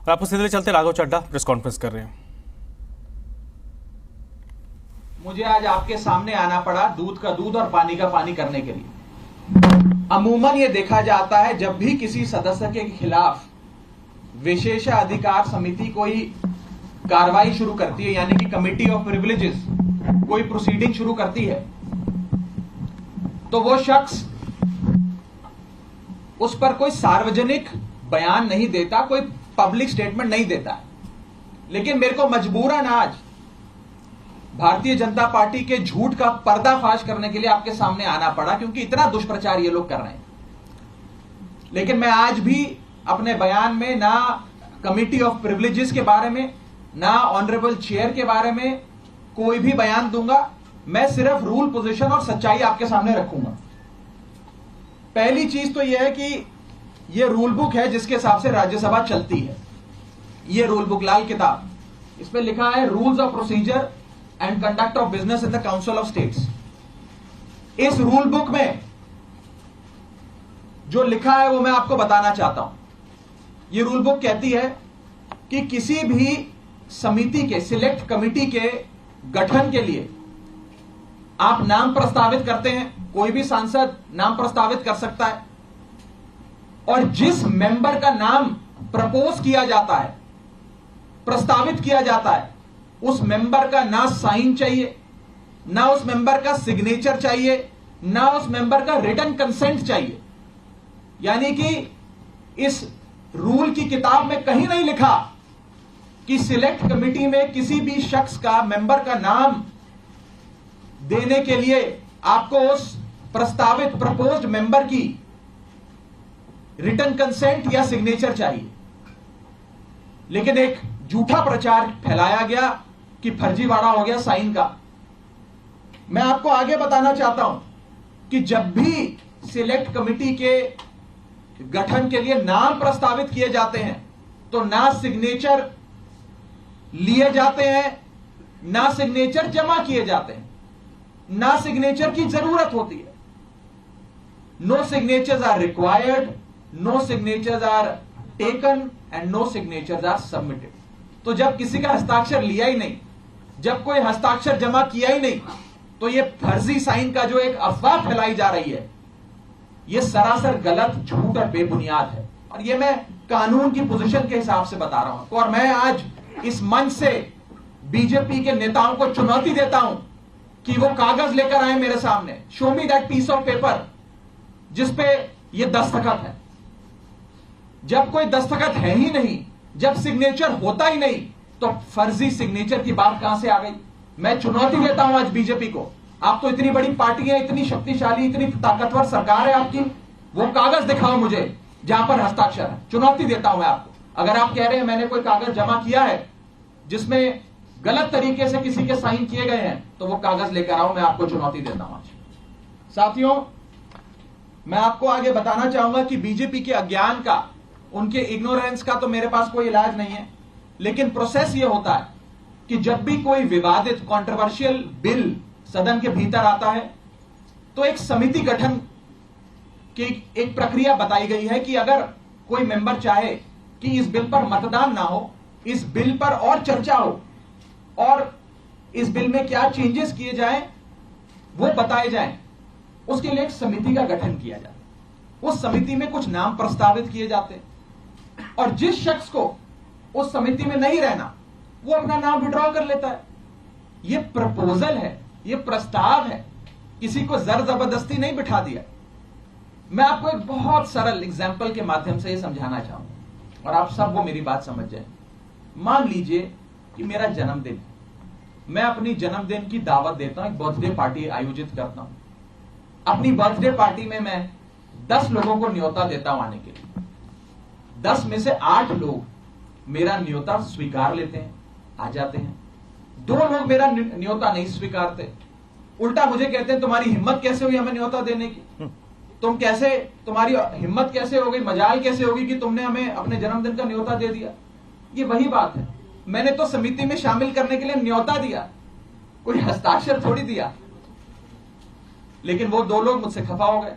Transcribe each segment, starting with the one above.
और आपको सीधे चलते राघव चड्ढा प्रेस कॉन्फ्रेंस कर रहे हैं। मुझे आज आपके सामने आना पड़ा दूध का दूध और पानी का पानी करने के लिए। अमूमन ये देखा जाता है जब भी किसी सदस्य के खिलाफ विशेषाधिकार समिति कोई कार्रवाई शुरू करती है, यानी कि कमिटी ऑफ प्रिविलेजेस कोई प्रोसीडिंग शुरू करती है, तो वो शख्स उस पर कोई सार्वजनिक बयान नहीं देता, कोई पब्लिक स्टेटमेंट नहीं देता। लेकिन मेरे को मजबूरन आज भारतीय जनता पार्टी के झूठ का पर्दाफाश करने के लिए आपके सामने आना पड़ा, क्योंकि इतना दुष्प्रचार ये लोग कर रहे हैं। लेकिन मैं आज भी अपने बयान में ना कमिटी ऑफ प्रिविलेजेस के बारे में, ना ऑनरेबल चेयर के बारे में कोई भी बयान दूंगा। मैं सिर्फ रूल, पोजीशन और सच्चाई आपके सामने रखूंगा। पहली चीज तो यह है कि यह रूल बुक है जिसके हिसाब से राज्यसभा चलती है। यह रूल बुक, लाल किताब, इस पे लिखा है rules of procedure and conduct of business in the council of states. इस रूल बुक में जो लिखा है वो मैं आपको बताना चाहता हूं। यह रूल बुक कहती है कि किसी भी समिति के, सिलेक्ट कमिटी के गठन के लिए आप नाम प्रस्तावित करते हैं, कोई भी सांसद नाम प्रस्तावित कर सकता है, और जिस मेंबर का नाम प्रपोज किया जाता है, प्रस्तावित किया जाता है, उस मेंबर का ना साइन चाहिए, ना उस मेंबर का सिग्नेचर चाहिए, ना उस मेंबर का रिटन कंसेंट चाहिए। यानी कि इस रूल की किताब में कहीं नहीं लिखा कि सिलेक्ट कमिटी में किसी भी शख्स का, मेंबर का नाम देने के लिए आपको उस प्रस्तावित, प्रपोज्ड मेंबर की रिटन कंसेंट या सिग्नेचर चाहिए। लेकिन एक झूठा प्रचार फैलाया गया कि फर्जीवाड़ा हो गया साइन का। मैं आपको आगे बताना चाहता हूं कि जब भी सिलेक्ट कमिटी के गठन के लिए नाम प्रस्तावित किए जाते हैं तो ना सिग्नेचर लिए जाते हैं, ना सिग्नेचर जमा किए जाते हैं, ना सिग्नेचर की जरूरत होती है। No signatures are required, no signatures are taken and no signatures are submitted. तो जब किसी का हस्ताक्षर लिया ही नहीं, जब कोई हस्ताक्षर जमा किया ही नहीं, तो ये फर्जी साइन का जो एक अफवाह फैलाई जा रही है, ये सरासर गलत, झूठ और बेबुनियाद है। और ये मैं कानून की पोजीशन के हिसाब से बता रहा हूं। और मैं आज इस मंच से बीजेपी के नेताओं को चुनौती देता हूं कि वो कागज लेकर आए मेरे सामने, show me that piece of paper जिसपे ये दस्तखत है। जब कोई दस्तखत है ही नहीं, जब सिग्नेचर होता ही नहीं, तो फर्जी सिग्नेचर की बात कहां से आ गई? मैं चुनौती देता हूं आज बीजेपी को। आप तो इतनी बड़ी पार्टी है, इतनी शक्तिशाली, इतनी ताकतवर सरकार है आपकी, वो कागज दिखाओ मुझे जहां पर हस्ताक्षर है। चुनौती देता हूं मैं आपको। अगर आप कह रहे हैं मैंने कोई कागज जमा किया है जिसमें गलत तरीके से किसी के साइन किए गए हैं, तो वो कागज लेकर आओ, मैं आपको चुनौती देता हूं आज। साथियों, मैं आपको आगे बताना चाहूंगा कि बीजेपी के अज्ञान का, उनके इग्नोरेंस का तो मेरे पास कोई इलाज नहीं है। लेकिन प्रोसेस ये होता है कि जब भी कोई विवादित, कंट्रोवर्शियल बिल सदन के भीतर आता है, तो एक समिति गठन की एक प्रक्रिया बताई गई है कि अगर कोई मेंबर चाहे कि इस बिल पर मतदान ना हो, इस बिल पर और चर्चा हो और इस बिल में क्या चेंजेस किए जाएं वो बताए जाएं, उसके लिए एक समिति का गठन किया जाता है। उस समिति में कुछ नाम प्रस्तावित किए जाते हैं और जिस शख्स को उस समिति में नहीं रहना, वो अपना नाम विड्रॉ कर लेता है। ये प्रपोजल है, ये प्रस्ताव है, किसी को जर जबरदस्ती नहीं बिठा दिया। मैं आपको एक बहुत सरल एग्जाम्पल के माध्यम से ये समझाना चाहूंगा और आप सब वो मेरी बात समझ जाए। मान लीजिए कि मेरा जन्मदिन है, मैं अपनी जन्मदिन की दावत देता हूं, एक बर्थडे पार्टी आयोजित करता हूं। अपनी बर्थडे पार्टी में मैं 10 लोगों को न्योता देता हूं आने के लिए। 10 में से 8 लोग मेरा न्योता स्वीकार लेते हैं, आ जाते हैं। 2 लोग मेरा न्योता नहीं स्वीकारते, उल्टा मुझे कहते हैं तुम्हारी हिम्मत कैसे हुई हमें न्योता देने की, तुम कैसे, तुम्हारी हिम्मत कैसे हो गई, मजाल कैसे होगी कि तुमने हमें अपने जन्मदिन का न्योता दे दिया। ये वही बात है, मैंने तो समिति में शामिल करने के लिए न्योता दिया, कोई हस्ताक्षर थोड़ी दिया। लेकिन वो 2 लोग मुझसे खफा हो गए।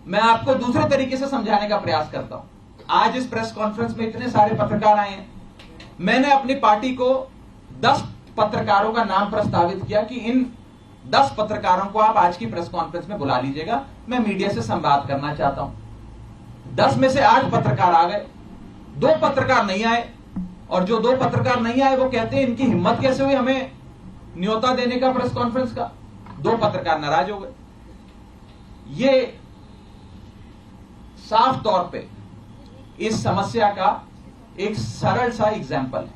मैं आपको दूसरे तरीके से समझाने का प्रयास करता हूं। आज इस प्रेस कॉन्फ्रेंस में इतने सारे पत्रकार आए हैं, मैंने अपनी पार्टी को 10 पत्रकारों का नाम प्रस्तावित किया कि इन 10 पत्रकारों को आप आज की प्रेस कॉन्फ्रेंस में बुला लीजिएगा, मैं मीडिया से संवाद करना चाहता हूं। 10 में से 8 पत्रकार आ गए, 2 पत्रकार नहीं आए, और जो 2 पत्रकार नहीं आए वो कहते हैं इनकी हिम्मत कैसे हुई हमें न्योता देने का प्रेस कॉन्फ्रेंस का। 2 पत्रकार नाराज हो गए। ये साफ तौर पे इस समस्या का एक सरल सा एग्जाम्पल है।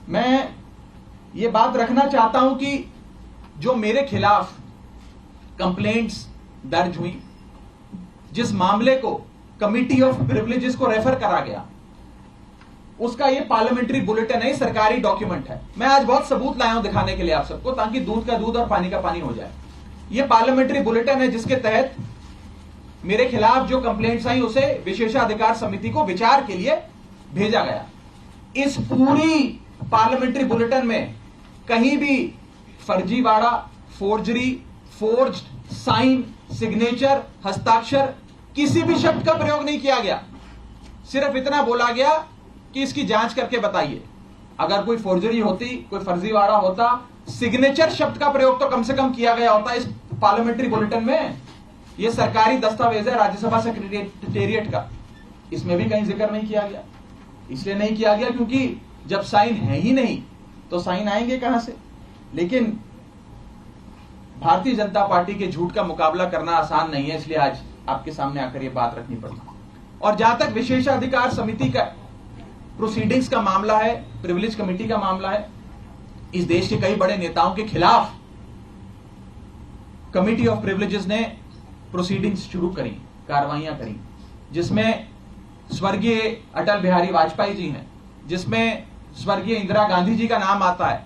मैं ये बात रखना चाहता हूं कि जो मेरे खिलाफ कंप्लेंट्स दर्ज हुई, जिस मामले को कमिटी ऑफ प्रिविलेजेस को रेफर करा गया, उसका ये पार्लियामेंट्री बुलेटिन है, सरकारी डॉक्यूमेंट है। मैं आज बहुत सबूत लाया हूं दिखाने के लिए आप सबको, ताकि दूध का दूध और पानी का पानी हो जाए। ये पार्लियामेंट्री बुलेटिन है जिसके तहत मेरे खिलाफ जो कंप्लेंट्स आई उसे विशेषाधिकार समिति को विचार के लिए भेजा गया। इस पूरी पार्लियामेंट्री बुलेटिन में कहीं भी फर्जीवाड़ा, फोर्जरी, फोर्ज्ड साइन, सिग्नेचर, हस्ताक्षर, किसी भी शब्द का प्रयोग नहीं किया गया। सिर्फ इतना बोला गया कि इसकी जांच करके बताइए। अगर कोई फोर्जरी होती, कोई फर्जीवाड़ा होता, सिग्नेचर शब्द का प्रयोग तो कम से कम किया गया होता इस पार्लियामेंट्री बुलेटिन में। यह सरकारी दस्तावेज है राज्यसभा सेक्रेटेरिएट का, इसमें भी कहीं जिक्र नहीं किया गया। इसलिए नहीं किया गया क्योंकि जब साइन है ही नहीं तो साइन आएंगे कहां से। लेकिन भारतीय जनता पार्टी के झूठ का मुकाबला करना आसान नहीं है, इसलिए आज आपके सामने आकर यह बात रखनी पड़ी। और जहां तक विशेषाधिकार समिति का प्रोसीडिंग्स का मामला है, प्रिविलेज कमेटी का मामला है, इस देश के कई बड़े नेताओं के खिलाफ कमिटी ऑफ प्रिविलेजेस ने प्रोसीडिंग्स शुरू करी, कार्रवाइयां करी, जिसमें स्वर्गीय अटल बिहारी वाजपेयी जी हैं, जिसमें स्वर्गीय इंदिरा गांधी जी का नाम आता है,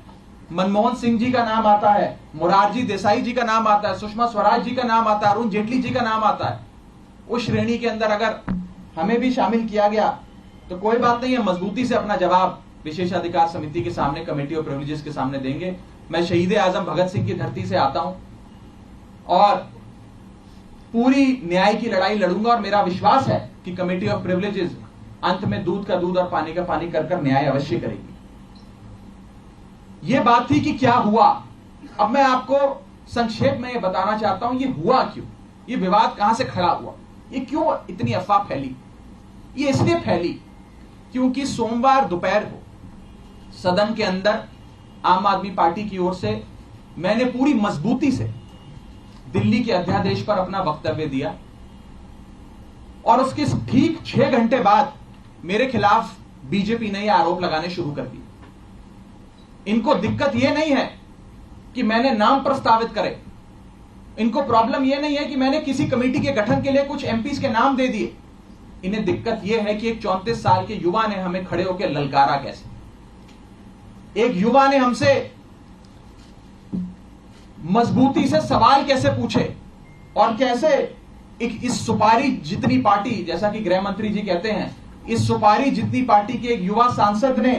मनमोहन सिंह जी का नाम आता है, मोरारजी देसाई जी का नाम आता है, सुषमा स्वराज जी का नाम आता है, अरुण जेटली जी का नाम आता है। उस श्रेणी के अंदर अगर हमें भी शामिल किया गया तो कोई बात नहीं है, मजबूती से अपना जवाब विशेषाधिकार समिति के सामने, कमेटी ऑफ प्रिविलेजेस के सामने देंगे। मैं शहीद आजम भगत सिंह की धरती से आता हूं और पूरी न्याय की लड़ाई लड़ूंगा, और मेरा विश्वास है कि कमेटी ऑफ प्रिविलेजेस अंत में दूध का दूध और पानी का पानी कर न्याय अवश्य करेगी। यह बात थी कि क्या हुआ। अब मैं आपको संक्षेप में यह बताना चाहता हूं, यह हुआ क्यों, यह विवाद कहां से खड़ा हुआ, यह क्यों इतनी अफवाह फैली। यह इसलिए फैली क्योंकि सोमवार दोपहर को सदन के अंदर आम आदमी पार्टी की ओर से मैंने पूरी मजबूती से दिल्ली के अध्यादेश पर अपना वक्तव्य दिया, और उसके ठीक 6 घंटे बाद मेरे खिलाफ बीजेपी ने यह आरोप लगाने शुरू कर दिए। इनको दिक्कत यह नहीं है कि मैंने नाम प्रस्तावित करे, इनको प्रॉब्लम यह नहीं है कि मैंने किसी कमेटी के गठन के लिए कुछ एमपीज के नाम दे दिए। इन्हें दिक्कत यह है कि एक 34 साल के युवा ने हमें खड़े होकर ललकारा कैसे, एक युवा ने हमसे मजबूती से सवाल कैसे पूछे, और कैसे इस सुपारी जितनी पार्टी, जैसा कि गृह मंत्री जी कहते हैं, इस सुपारी जितनी पार्टी के एक युवा सांसद ने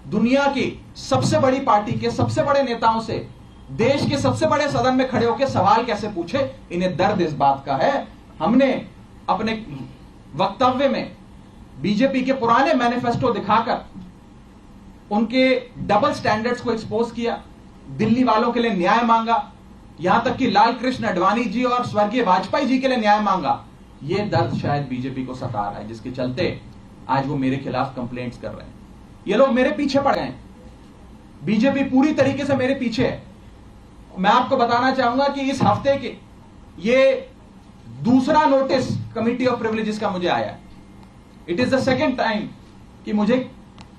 दुनिया की सबसे बड़ी पार्टी के सबसे बड़े नेताओं से देश के सबसे बड़े सदन में खड़े होकर सवाल कैसे पूछे। इन्हें दर्द इस बात का है। हमने अपने वक्तव्य में बीजेपी के पुराने मैनिफेस्टो दिखाकर उनके डबल स्टैंडर्ड्स को एक्सपोज किया, दिल्ली वालों के लिए न्याय मांगा, यहां तक कि लाल कृष्ण आडवाणी जी और स्वर्गीय वाजपेयी जी के लिए न्याय मांगा। यह दर्द शायद बीजेपी को सता रहा है, जिसके चलते आज वो मेरे खिलाफ कंप्लेंट्स कर रहे हैं। ये लोग मेरे पीछे पड़ गए, बीजेपी पूरी तरीके से मेरे पीछे है। मैं आपको बताना चाहूंगा कि इस हफ्ते के ये दूसरा नोटिस कमिटी ऑफ प्रिविलेजेस का मुझे आया है। It is the second time कि मुझे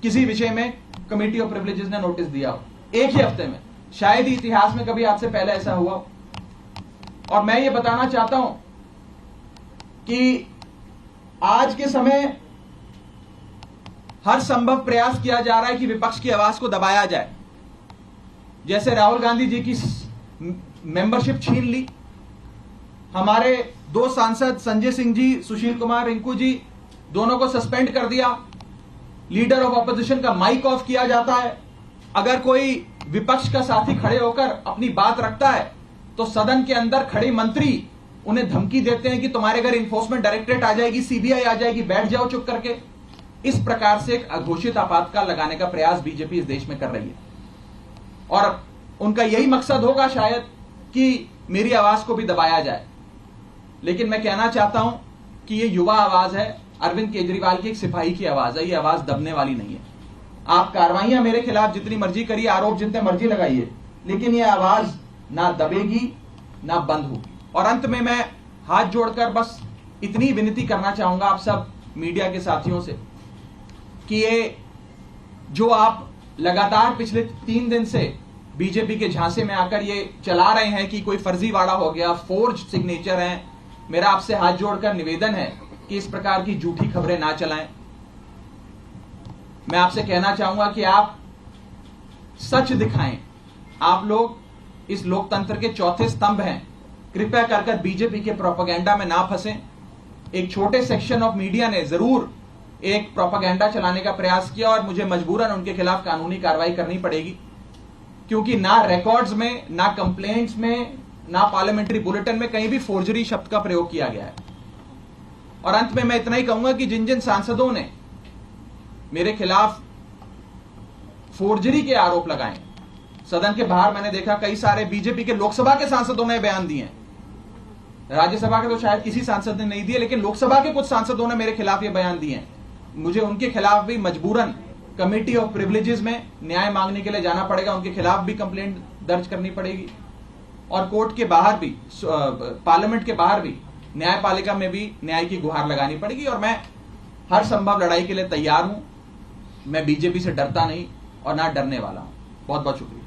किसी विषय में कमिटी ऑफ प्रिविलेजेस ने नोटिस दिया हो एक ही हफ्ते में। शायद ही इतिहास में कभी आज से पहले ऐसा हुआ हो। और मैं ये बताना चाहता हूं कि आज के समय हर संभव प्रयास किया जा रहा है कि विपक्ष की आवाज को दबाया जाए। जैसे राहुल गांधी जी की मेंबरशिप छीन ली, हमारे 2 सांसद संजय सिंह जी, सुशील कुमार रिंकू जी, दोनों को सस्पेंड कर दिया, लीडर ऑफ ऑपोजिशन का माइक ऑफ किया जाता है। अगर कोई विपक्ष का साथी खड़े होकर अपनी बात रखता है तो सदन के अंदर खड़े मंत्री उन्हें धमकी देते हैं कि तुम्हारे घर इन्फोर्समेंट डायरेक्टरेट आ जाएगी, सीबीआई आ जाएगी, बैठ जाओ चुप करके। इस प्रकार से एक अघोषित आपातकाल लगाने का प्रयास बीजेपी इस देश में कर रही है और उनका यही मकसद होगा शायद कि मेरी आवाज को भी दबाया जाए। लेकिन मैं कहना चाहता हूं कि ये युवा आवाज है, अरविंद केजरीवाल की एक सिपाही की आवाज है, ये आवाज दबने वाली नहीं है। आप कार्रवाइयां मेरे खिलाफ जितनी मर्जी करिए, आरोप जितने मर्जी लगाइए, लेकिन ये आवाज ना दबेगी ना बंद होगी। और अंत में मैं हाथ जोड़कर बस इतनी विनती करना चाहूंगा आप सब मीडिया के साथियों से कि ये जो आप लगातार पिछले 3 दिन से बीजेपी के झांसे में आकर ये चला रहे हैं कि कोई फर्जीवाड़ा हो गया, फोर्ज सिग्नेचर हैं, मेरा आपसे हाथ जोड़कर निवेदन है कि इस प्रकार की झूठी खबरें ना चलाएं। मैं आपसे कहना चाहूंगा कि आप सच दिखाएं। आप लोग इस लोकतंत्र के चौथे स्तंभ हैं, कृपया कर बीजेपी के प्रोपेगेंडा में ना फंसें। एक छोटे सेक्शन ऑफ मीडिया ने जरूर एक प्रोपेगेंडा चलाने का प्रयास किया और मुझे मजबूरन उनके खिलाफ कानूनी कार्रवाई करनी पड़ेगी, क्योंकि ना रिकॉर्ड्स में, ना कंप्लेंट्स में, ना पार्लियामेंट्री बुलेटिन में कहीं भी फोर्जरी शब्द का प्रयोग किया गया है। और अंत में मैं इतना ही कहूंगा कि जिन जिन सांसदों ने मेरे खिलाफ फोर्जरी के आरोप लगाए, सदन के बाहर मैंने देखा कई सारे बीजेपी के लोकसभा के सांसदों ने बयान दिए हैं। राज्यसभा के तो शायद किसी सांसद ने नहीं दिए, लेकिन लोकसभा के कुछ सांसदों ने मेरे खिलाफ ये बयान दिए हैं। मुझे उनके खिलाफ भी मजबूरन कमेटी ऑफ प्रिविलेजेस में न्याय मांगने के लिए जाना पड़ेगा, उनके खिलाफ भी कंप्लेंट दर्ज करनी पड़ेगी और कोर्ट के बाहर भी, पार्लियामेंट के बाहर भी, न्यायपालिका में भी न्याय की गुहार लगानी पड़ेगी। और मैं हर संभव लड़ाई के लिए तैयार हूं। मैं बीजेपी से डरता नहीं और ना डरने वाला हूं। बहुत बहुत शुक्रिया।